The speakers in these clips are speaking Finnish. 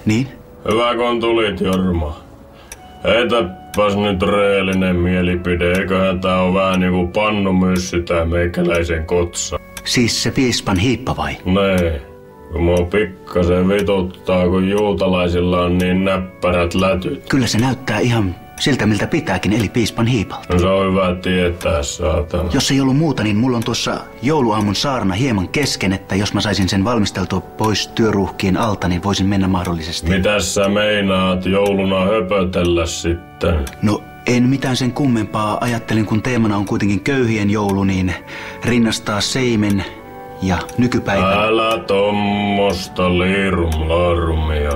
Niin? Hyvä kun tulit, Jorma. Heitäpäs nyt reellinen mielipide, eiköhän tää on vähän niinku pannumyssy tää meikäläisen kotsa. Siis se piispan hiippa vai? Nee, kun mua pikkasen vituttaa, kun juutalaisilla on niin näppärät lätyt. Kyllä se näyttää ihan siltä, miltä pitääkin, eli piispan hiipalta. No se on hyvä tietää, saatana. Jos ei ollut muuta, niin mulla on tuossa jouluaamun saarna hieman kesken, että jos mä saisin sen valmisteltua pois työruuhkien alta, niin voisin mennä mahdollisesti. Mitäs sä meinaat jouluna höpötellä sitten? No en mitään sen kummempaa. Ajattelin, kun teemana on kuitenkin köyhien joulu, niin rinnastaa seimen ja nykypäivän. Älä tommosta liirum laarumia.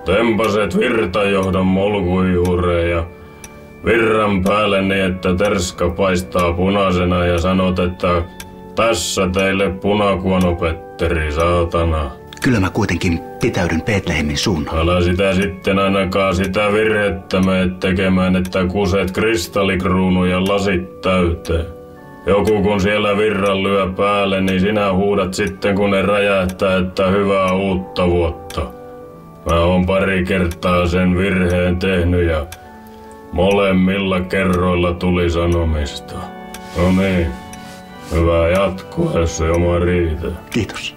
Tempaset virtajohdon molkujuureen ja virran päälle niin, että terska paistaa punaisena ja sanot, että tässä teille punakuonopetteri, saatana. Kyllä mä kuitenkin pitäydyn Betlehemin suunnalla. Älä sitä sitten ainakaan sitä virhettä mene tekemään, että kuset kristallikruunu ja lasit täyteen. Joku kun siellä virran lyö päälle, niin sinä huudat sitten kun ne räjähtää, että hyvää uutta vuotta. Mä oon pari kertaa sen virheen tehnyt ja molemmilla kerroilla tuli sanomista. No niin, hyvää jatkoa, jos se oma riitä. Kiitos.